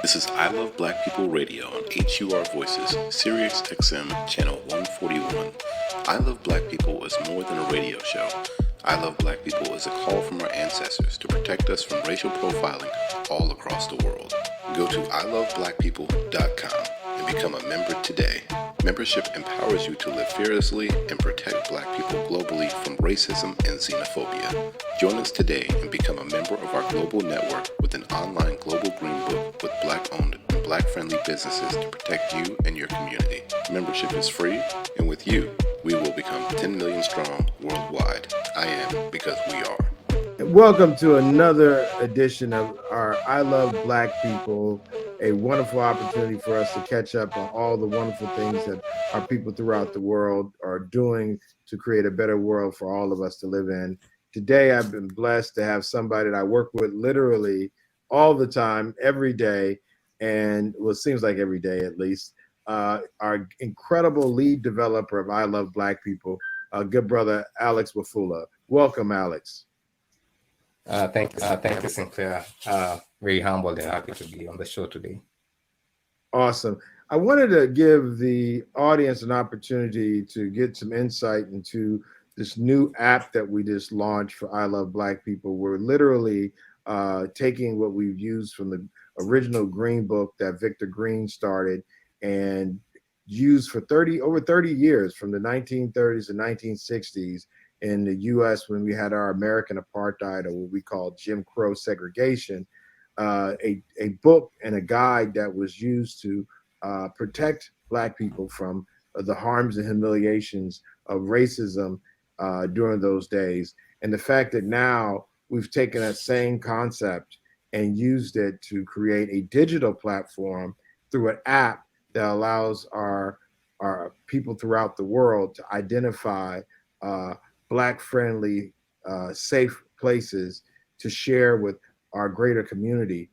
This is I Love Black People Radio on HUR Voices, Sirius XM, Channel 141. I Love Black People is more than a radio show. I Love Black People is a call from our ancestors to protect us from racial profiling all across the world. Go to ILoveBlackPeople.com and become a member today. Membership empowers you to live fearlessly and protect Black people globally from racism and xenophobia. Join us today and become a member of our global network with an online global green book with Black-owned and Black-friendly businesses to protect you and your community. Membership is free, and with you, we will become 10 million strong worldwide. I am because we are. Welcome to another edition of our I Love Black People, a wonderful opportunity for us to catch up on all the wonderful things that our people throughout the world are doing to create a better world for all of us to live in. Today, I've been blessed to have somebody that I work with literally all the time, every day, and well, it seems like every day at least, our incredible lead developer of I Love Black People, good brother, Alex Wafula. Welcome, Alex. Thank you, Sinclair. Very humbled and happy to be on the show today. Awesome. I wanted to give the audience an opportunity to get some insight into this new app that we just launched for I Love Black People. We're literally taking what we've used from the original Green Book that Victor Green started and used for over 30 years, from the 1930s to 1960s, in the U.S. when we had our American apartheid, or what we call Jim Crow segregation, a book and a guide that was used to protect Black people from the harms and humiliations of racism during those days. And the fact that now we've taken that same concept and used it to create a digital platform through an app that allows our people throughout the world to identify Black-friendly, safe places to share with our greater community.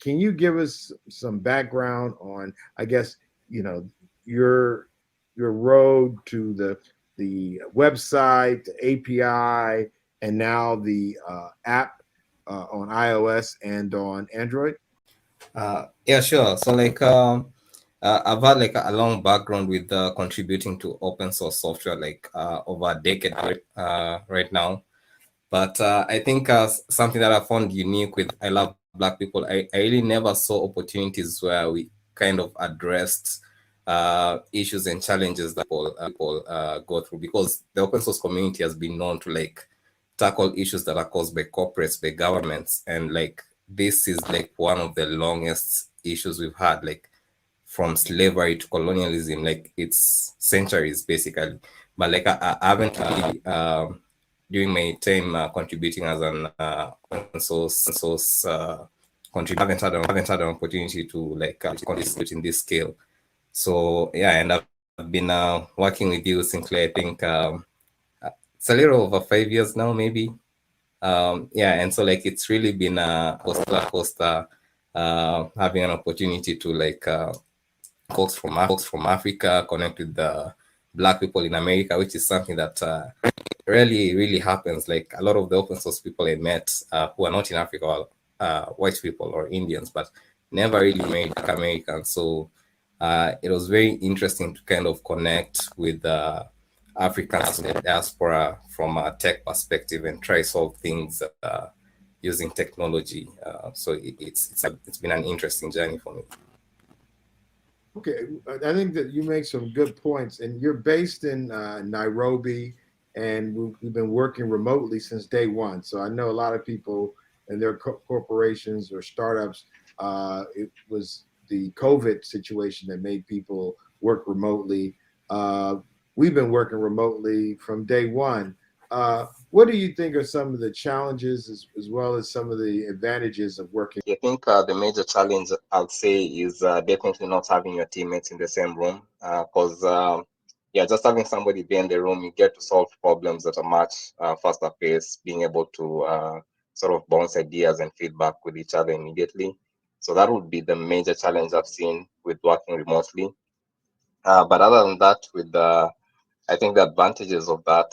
Can you give us some background on, I guess, your road to the website, the API, and now the app on iOS and on Android? Yeah, sure. So I've had a long background with contributing to open source software over a decade right now. But I think something that I found unique with I Love Black People, I really never saw opportunities where we kind of addressed issues and challenges that people go through, because the open source community has been known to tackle issues that are caused by corporates, by governments, and this is one of the longest issues we've had, from slavery to colonialism, it's centuries basically. But I haven't really during my time contributing as an open source contributor, haven't had an opportunity to contribute in this scale. So yeah, and I've been working with you, Sinclair, I think it's a little over 5 years now, maybe. Yeah, and so it's really been a coaster having an opportunity to folks from Africa connect with the Black people in America, which is something that really happens. A lot of the open source people I met who are not in Africa are white people or Indians, but never really made Americans. So it was very interesting to kind of connect with Africans in the diaspora from a tech perspective and try solve things using technology. So it's been an interesting journey for me. Okay, I think that you make some good points, and you're based in Nairobi, and we've been working remotely since day one. So I know a lot of people and their corporations or startups, it was the COVID situation that made people work remotely. We've been working remotely from day one. What do you think are some of the challenges as well as some of the advantages of working? I think the major challenge I'd say is definitely not having your teammates in the same room, because just having somebody there in the room, you get to solve problems at a much faster pace, being able to sort of bounce ideas and feedback with each other immediately. So that would be the major challenge I've seen with working remotely. But other than that, with I think the advantages of that,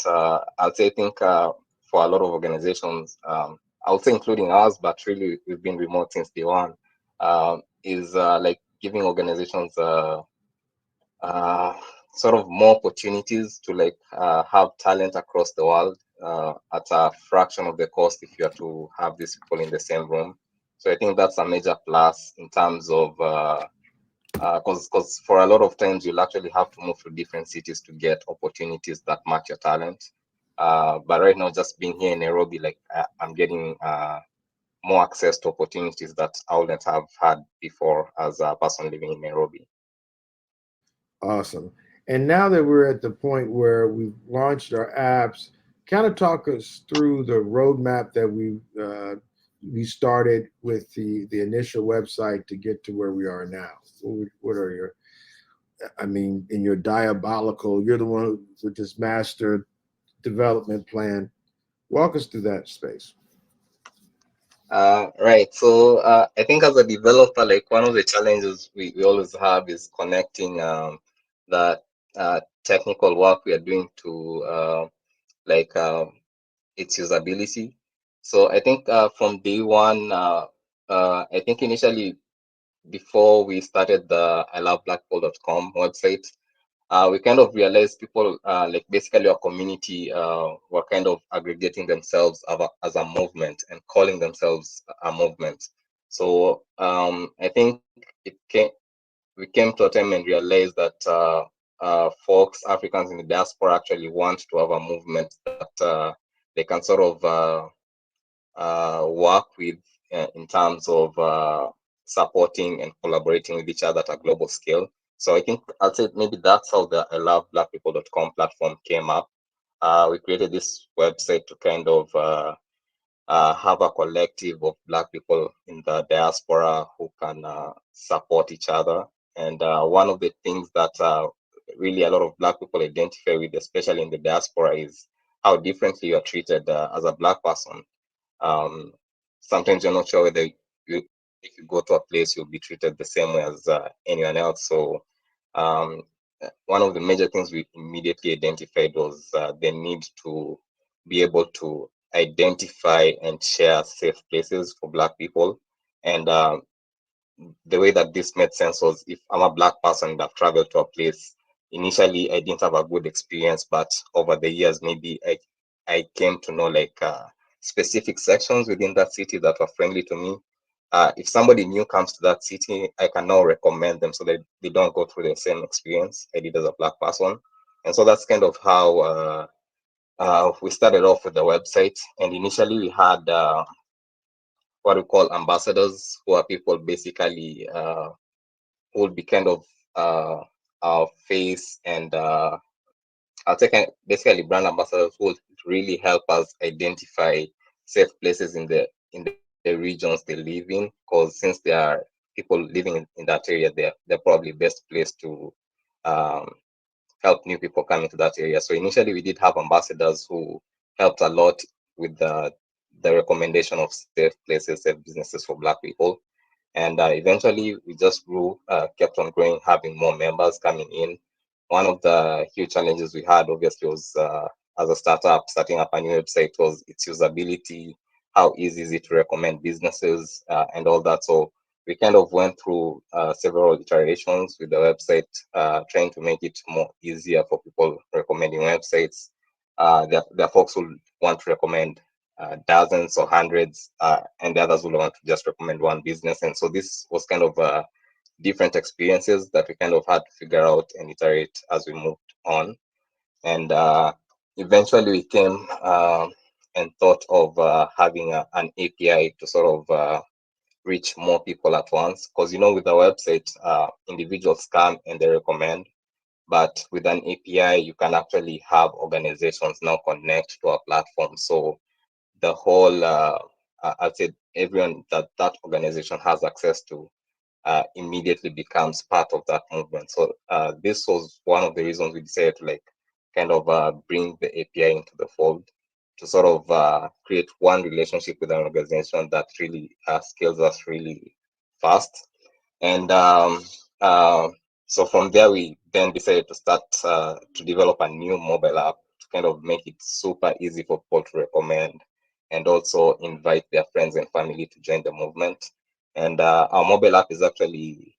I think for a lot of organizations, I would say including ours, but really we've been remote since day one. is like giving organizations sort of more opportunities to like have talent across the world at a fraction of the cost if you are to have these people in the same room. So I think that's a major plus in terms of because for a lot of times you'll actually have to move to different cities to get opportunities that match your talent. But right now, just being here in Nairobi, like I'm getting more access to opportunities that I wouldn't have had before as a person living in Nairobi. Awesome. And now that we're at the point where we've launched our apps, kind of talk us through the roadmap that we started with the initial website to get to where we are now. What are your, I mean, in your diabolical, you're the one with this master development plan. Walk us through that space. Right. So I think as a developer, like one of the challenges we always have is connecting the technical work we are doing to like its usability. So I think from day one, I think initially before we started the ILoveBlackPeople.com website, we kind of realized people like basically our community were kind of aggregating themselves as a movement and calling themselves a movement. So I think we came to a time and realized that folks, Africans in the diaspora actually want to have a movement that they can sort of work with in terms of supporting and collaborating with each other at a global scale. So I think I'll say maybe that's how the ILoveBlackPeople.com platform came up. We created this website to kind of have a collective of Black people in the diaspora who can support each other. And one of the things that really a lot of Black people identify with, especially in the diaspora, is how differently you are treated as a Black person. Sometimes you're not sure whether if you go to a place, you'll be treated the same way as anyone else. So one of the major things we immediately identified was the need to be able to identify and share safe places for Black people. And the way that this made sense was if I'm a Black person and I've traveled to a place, initially I didn't have a good experience, but over the years, maybe I came to know like specific sections within that city that were friendly to me. If somebody new comes to that city, I can now recommend them so that they don't go through the same experience I did as a Black person. And so that's kind of how we started off with the website. And initially we had what we call ambassadors, who are people basically who will be kind of our face and I'll take basically brand ambassadors who will really help us identify safe places in the regions they live in, because since there are people living in that area, they're probably best placed to um, help new people come into that area. So initially we did have ambassadors who helped a lot with the recommendation of safe places, safe businesses for Black people. And eventually we just grew, kept on growing, having more members coming in. One of the huge challenges we had obviously was as a startup, starting up a new website, was its usability. How easy is it to recommend businesses and all that. So we kind of went through several iterations with the website, trying to make it more easier for people recommending websites. There are folks who want to recommend dozens or hundreds, and the others will want to just recommend one business. And so this was kind of different experiences that we kind of had to figure out and iterate as we moved on. And eventually we came and thought of having an API to sort of reach more people at once. Because, you know, with the website, individuals come and they recommend. But with an API, you can actually have organizations now connect to our platform. So the whole, I'd say everyone that organization has access to immediately becomes part of that movement. So this was one of the reasons we decided to like kind of bring the API into the fold to sort of create one relationship with an organization that really scales us really fast. And so from there, we then decided to start to develop a new mobile app to kind of make it super easy for people to recommend and also invite their friends and family to join the movement. And our mobile app is actually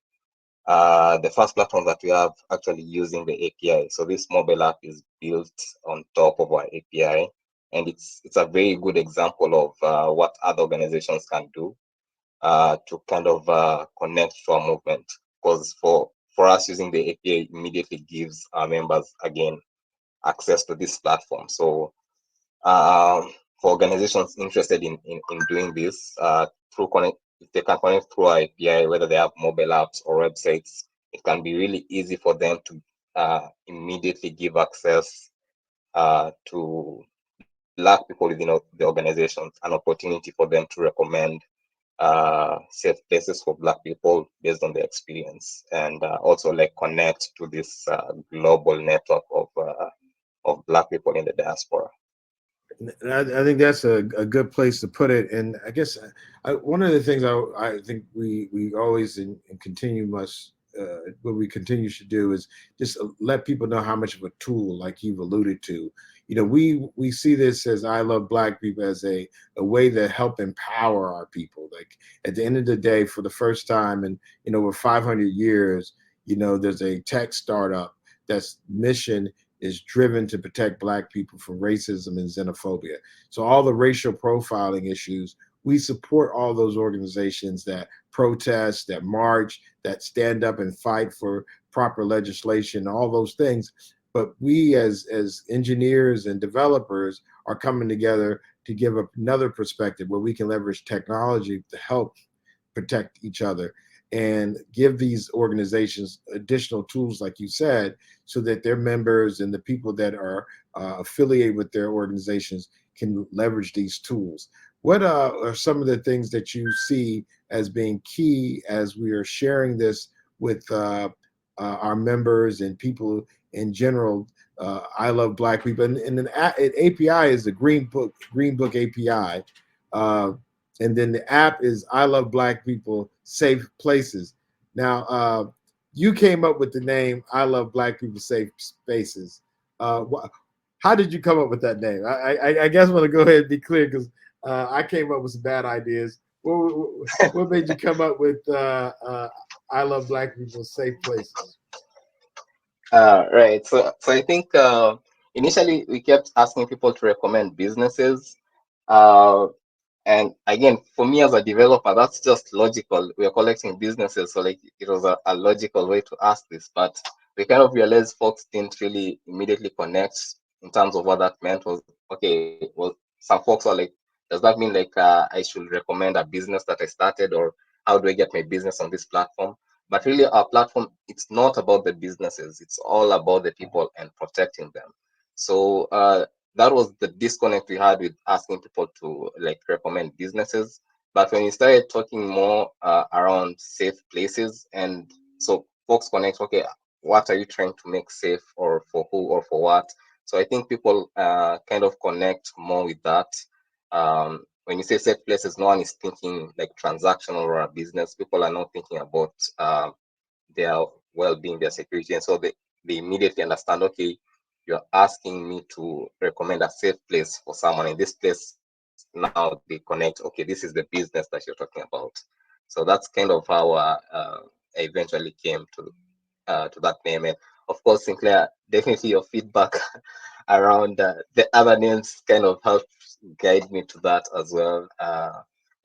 the first platform that we have actually using the API. So this mobile app is built on top of our API, and it's a very good example of what other organizations can do to kind of connect to our movement. Because for us, using the API immediately gives our members again access to this platform. So for organizations interested in doing this through connect, if they can connect through our API, whether they have mobile apps or websites, it can be really easy for them to immediately give access to Black people within the organizations, an opportunity for them to recommend safe places for Black people based on their experience, and also like connect to this global network of Black people in the diaspora. I think that's a good place to put it. And I guess one of the things I think we always and continue must what we continue to do is just let people know how much of a tool, like you've alluded to. You know, we see this as I Love Black People as a way to help empower our people. Like at the end of the day, for the first time in over 500 years, there's a tech startup that's mission is driven to protect Black people from racism and xenophobia. So all the racial profiling issues, we support all those organizations that protest, that march, that stand up and fight for proper legislation, all those things. But we as engineers and developers are coming together to give another perspective where we can leverage technology to help protect each other and give these organizations additional tools, like you said, so that their members and the people that are affiliated with their organizations can leverage these tools. What are some of the things that you see as being key as we are sharing this with our members and people in general? I Love Black People, and an API is the Green Book API. And then the app is I Love Black People Safe Places. Now, you came up with the name I Love Black People Safe Spaces. How did you come up with that name? I guess I want to go ahead and be clear because I came up with some bad ideas. What made you come up with I Love Black People Safe Places? Right. So I think initially we kept asking people to recommend businesses. Uh, And again, for me as a developer, that's just logical. We are collecting businesses, so like it was a logical way to ask this. But we kind of realized folks didn't really immediately connect in terms of what that meant. Was okay. Well, some folks are like, does that mean like I should recommend a business that I started, or how do I get my business on this platform? But really, our platform, it's not about the businesses. It's all about the people and protecting them. So that was the disconnect we had with asking people to like recommend businesses. But when we started talking more around safe places, and so folks connect, okay, what are you trying to make safe, or for who, or for what? So I think people kind of connect more with that. When you say safe places, no one is thinking like transactional or a business. People are not thinking about their well-being, their security, and so they immediately understand, okay, you're asking me to recommend a safe place for someone. In this place, now they connect, okay, this is the business that you're talking about. So that's kind of how I eventually came to that name. And of course, Sinclair, definitely your feedback around the other names kind of helped guide me to that as well.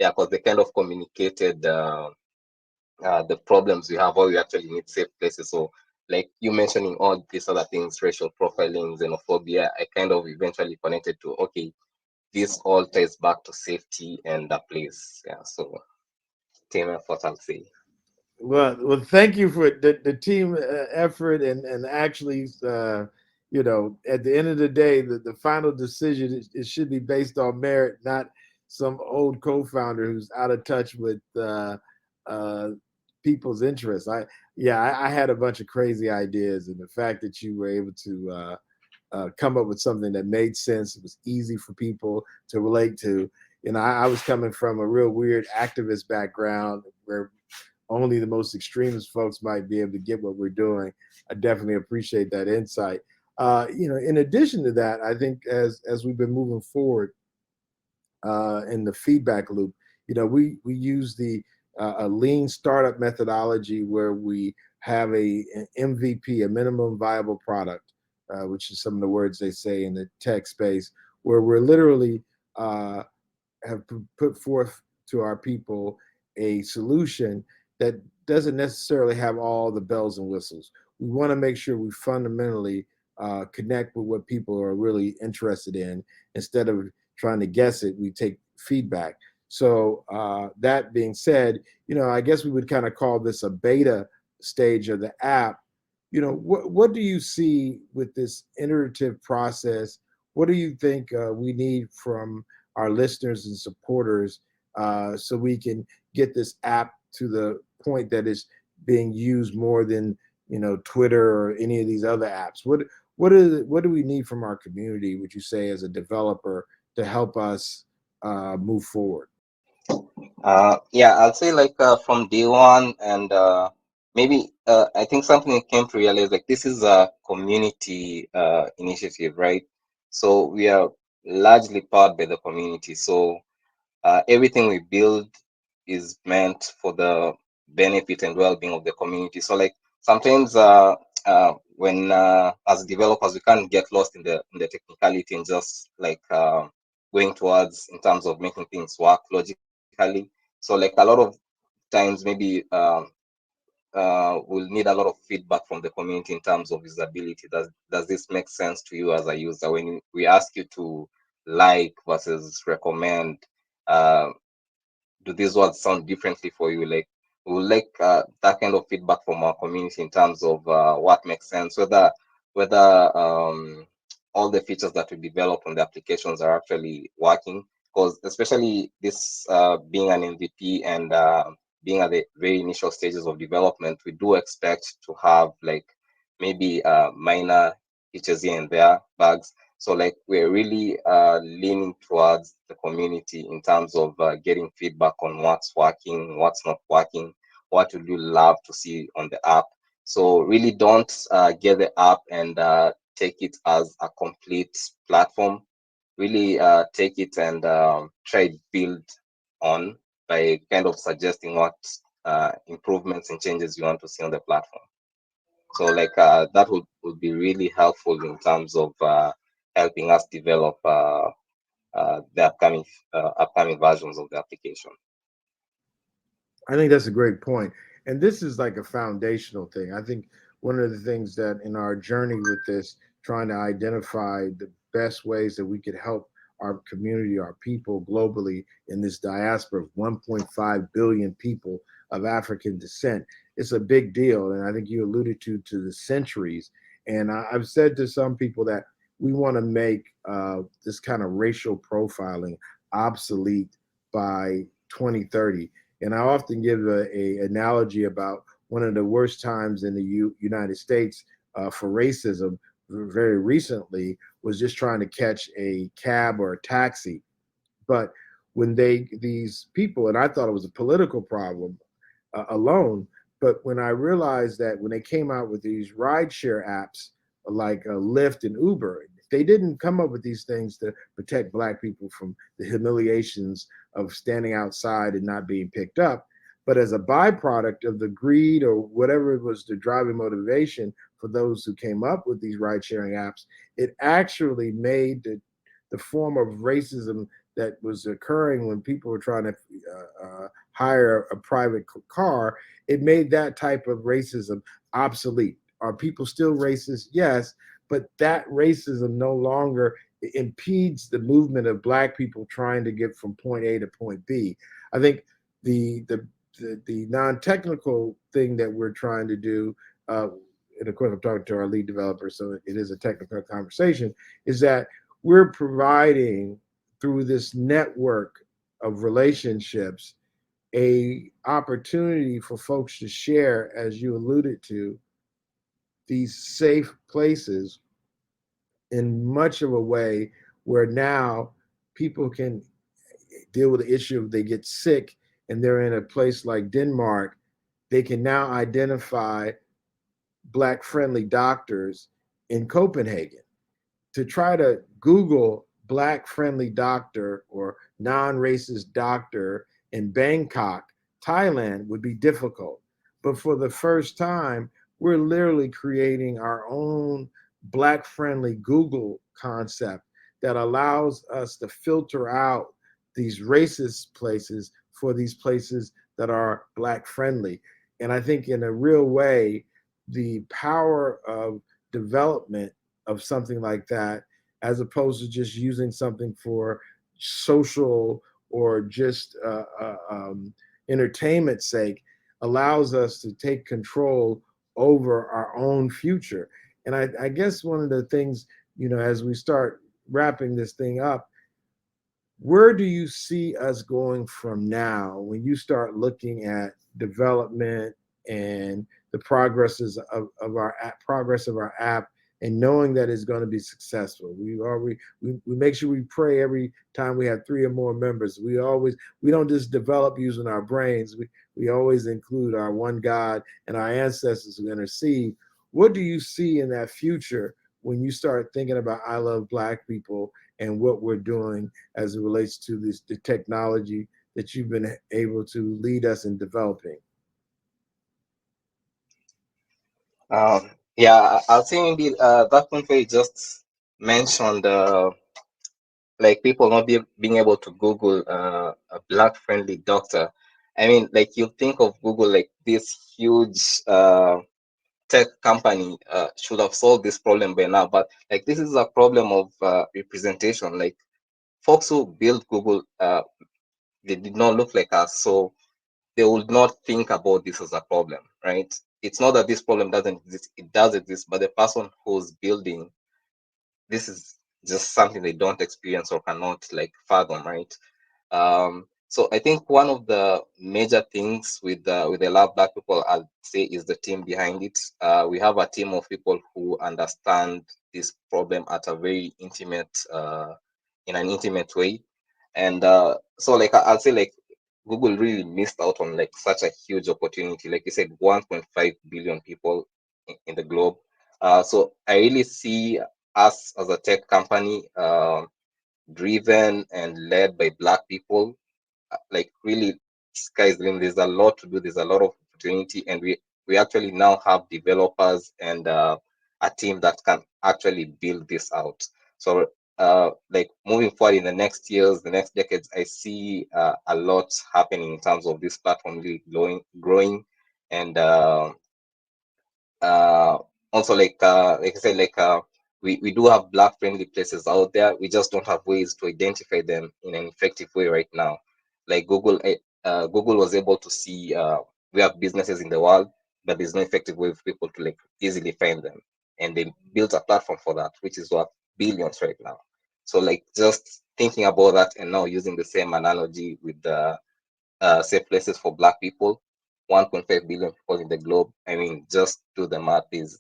Yeah, because they kind of communicated the problems we have, or we actually need safe places. So like you mentioning all these other things, racial profiling, xenophobia, I kind of eventually connected to, okay, this all ties back to safety and a place. Yeah, so team effort, I'll say. Well, thank you for the team effort and actually, at the end of the day, the final decision it should be based on merit, not some old co-founder who's out of touch with uh, people's interests. I had a bunch of crazy ideas, and the fact that you were able to come up with something that made sense, it was easy for people to relate to. I was coming from a real weird activist background where only the most extremist folks might be able to get what we're doing. I definitely appreciate that insight. In addition to that, I think as we've been moving forward in the feedback loop, we use the a lean startup methodology where we have an MVP, a minimum viable product, which is some of the words they say in the tech space, where we're literally have put forth to our people a solution that doesn't necessarily have all the bells and whistles. We want to make sure we fundamentally connect with what people are really interested in. Instead of trying to guess it, we take feedback. So that being said, I guess we would kind of call this a beta stage of the app. What do you see with this iterative process? What do you think we need from our listeners and supporters so we can get this app to the point that it's being used more than Twitter or any of these other apps? What do we need from our community, would you say, as a developer to help us move forward? Yeah, I'll say like from day one, and maybe I think something I came to realize, like, this is a community initiative, right? So we are largely powered by the community. So everything we build is meant for the benefit and well-being of the community. So like sometimes when as developers we can't get lost in the technicality and just like going towards in terms of making things work logically. So like a lot of times maybe we'll need a lot of feedback from the community in terms of usability. Does this make sense to you as a user? When we ask you to like versus recommend, do these words sound differently for you? Like, we would like that kind of feedback from our community in terms of what makes sense, whether all the features that we develop on the applications are actually working. Because especially this being an MVP and being at the very initial stages of development, we do expect to have like maybe minor features here and there, bugs. So like we're really leaning towards the community in terms of getting feedback on what's working, what's not working, what would you love to see on the app. So really don't get the app and take it as a complete platform. Really take it and try build on by kind of suggesting what improvements and changes you want to see on the platform. So like that would be really helpful in terms of helping us develop the upcoming versions of the application. I think that's a great point. And this is like a foundational thing. I think one of the things that in our journey with this, trying to identify the best ways that we could help our community, our people globally in this diaspora of 1.5 billion people of African descent, it's a big deal. And I think you alluded to the centuries. And I've said to some people that we want to make this kind of racial profiling obsolete by 2030. And I often give a analogy about one of the worst times in the United States for racism very recently was just trying to catch a cab or a taxi. But when these people, and I thought it was a political problem alone, but when I realized that when they came out with these rideshare apps like Lyft and Uber, they didn't come up with these things to protect Black people from the humiliations of standing outside and not being picked up. But as a byproduct of the greed or whatever it was, the driving motivation for those who came up with these ride sharing apps, it actually made the form of racism that was occurring when people were trying to hire a private car, it made that type of racism obsolete. Are people still racist? Yes, but that racism no longer impedes the movement of Black people trying to get from point A to point B. I think the non-technical thing that we're trying to do, and of course I'm talking to our lead developer, so it is a technical conversation, is that we're providing through this network of relationships a opportunity for folks to share, as you alluded to, these safe places in much of a way where now people can deal with the issue if they get sick and they're in a place like Denmark, they can now identify Black friendly doctors in Copenhagen. To try to Google Black friendly doctor or non-racist doctor in Bangkok Thailand would be difficult. But for the first time, we're literally creating our own Black friendly Google concept that allows us to filter out these racist places for these places that are Black friendly. And I think in a real way, the power of development of something like that, as opposed to just using something for social or just entertainment sake, allows us to take control over our own future. And I guess one of the things, as we start wrapping this thing up, where do you see us going from now when you start looking at development and the progress of our app, and knowing that it's going to be successful? We make sure we pray every time we have 3 or more members. We don't just develop using our brains. We always include our one God and our ancestors who intercede. What do you see in that future when you start thinking about I Love Black People and what we're doing as it relates to the technology that you've been able to lead us in developing? Yeah, I think indeed that point where you just mentioned, like people not being able to Google a Black friendly doctor. I mean, like you think of Google like this huge tech company should have solved this problem by now, but like this is a problem of representation. Like folks who built Google, they did not look like us, so they would not think about this as a problem, right? It's not that this problem doesn't exist; it does exist, but the person who's building this is just something they don't experience or cannot like fathom, right? So I think one of the major things with the Love Black People, I'll say, is the team behind it. We have a team of people who understand this problem at a very intimate, in an intimate way, and so like I'll say like Google really missed out on like such a huge opportunity. Like you said, 1.5 billion people in the globe. So I really see us as a tech company, driven and led by Black people, like really sky's the limit. There's a lot to do. There's a lot of opportunity, and we actually now have developers and a team that can actually build this out. So like moving forward in the next years, the next decades, I see a lot happening in terms of this platform really growing, and uh, also like I said, we do have Black friendly places out there. We just don't have ways to identify them in an effective way right now. Like Google was able to see we have businesses in the world, but there's no effective way for people to like easily find them, and they built a platform for that, which is worth billions right now. So like just thinking about that and now using the same analogy with the safe places for Black people, 1.5 billion people in the globe. I mean, just do the math. There's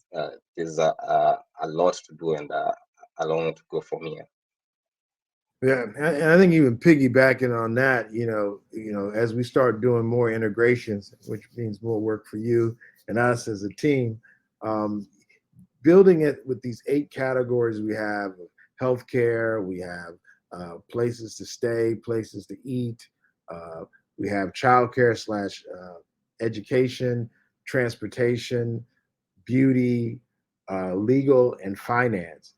a lot to do and a long way to go from here. Yeah, and I think even piggybacking on that, as we start doing more integrations, which means more work for you and us as a team, um, building it with these 8 categories we have: healthcare, we have places to stay, places to eat, uh, we have childcare slash education, transportation, beauty, legal, and finance.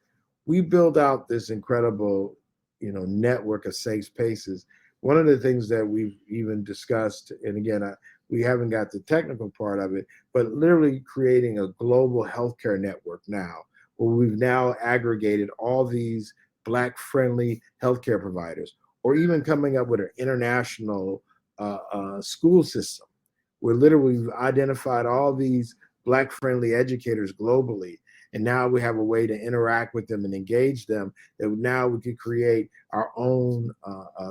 We build out this incredible, network of safe spaces. One of the things that we've even discussed, and again, we haven't got the technical part of it, but literally creating a global healthcare network now, where we've now aggregated all these Black-friendly healthcare providers, or even coming up with an international school system, where literally we've identified all these Black friendly educators globally. And now we have a way to interact with them and engage them, that now we could create our own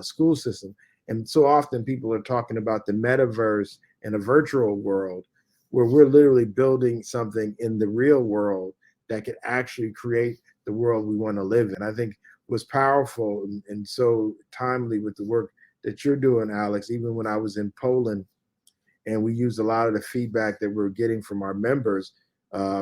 school system. And so often people are talking about the metaverse and a virtual world, where we're literally building something in the real world that could actually create the world we want to live in. I think was powerful and so timely with the work that you're doing, Alex. Even when I was in Poland, and we used a lot of the feedback that we're getting from our members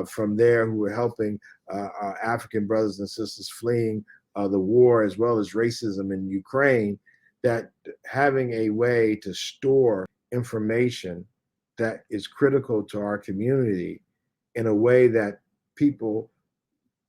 from there, who were helping our African brothers and sisters fleeing the war as well as racism in Ukraine, that having a way to store information that is critical to our community in a way that people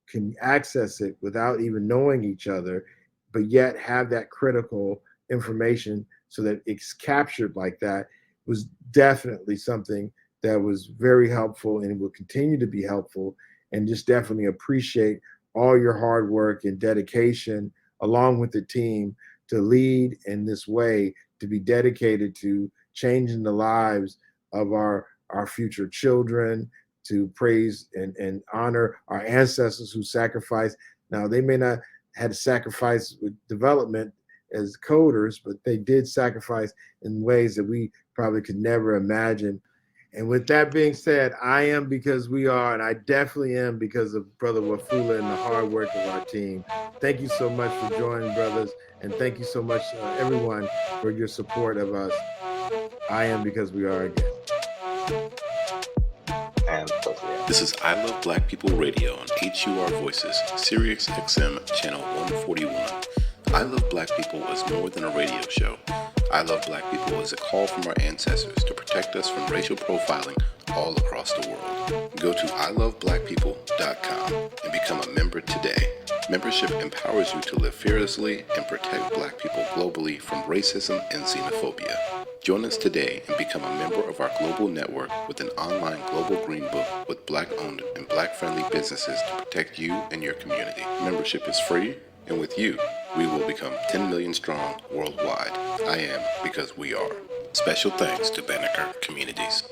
can access it without even knowing each other, but yet have that critical information so that it's captured like that, was definitely something that was very helpful and will continue to be helpful. And just definitely appreciate all your hard work and dedication along with the team to lead in this way, to be dedicated to changing the lives of our future children, to praise and honor our ancestors who sacrificed. Now, they may not had to sacrifice with development as coders, but they did sacrifice in ways that we probably could never imagine. And with that being said, I am because we are, and I definitely am because of Brother Wafula and the hard work of our team. Thank you so much for joining, brothers, and thank you so much, everyone, for your support of us. I am because we are again. This is I Love Black People Radio on HUR Voices, Sirius XM Channel 141. I Love Black People is more than a radio show. I Love Black People is a call from our ancestors to protect us from racial profiling all across the world. Go to ILoveBlackPeople.com and become a member today. Membership empowers you to live fearlessly and protect Black people globally from racism and xenophobia. Join us today and become a member of our global network with an online global green book with Black-owned and Black-friendly businesses to protect you and your community. Membership is free, and with you, we will become 10 million strong worldwide. I am because we are. Special thanks to Banneker Communities.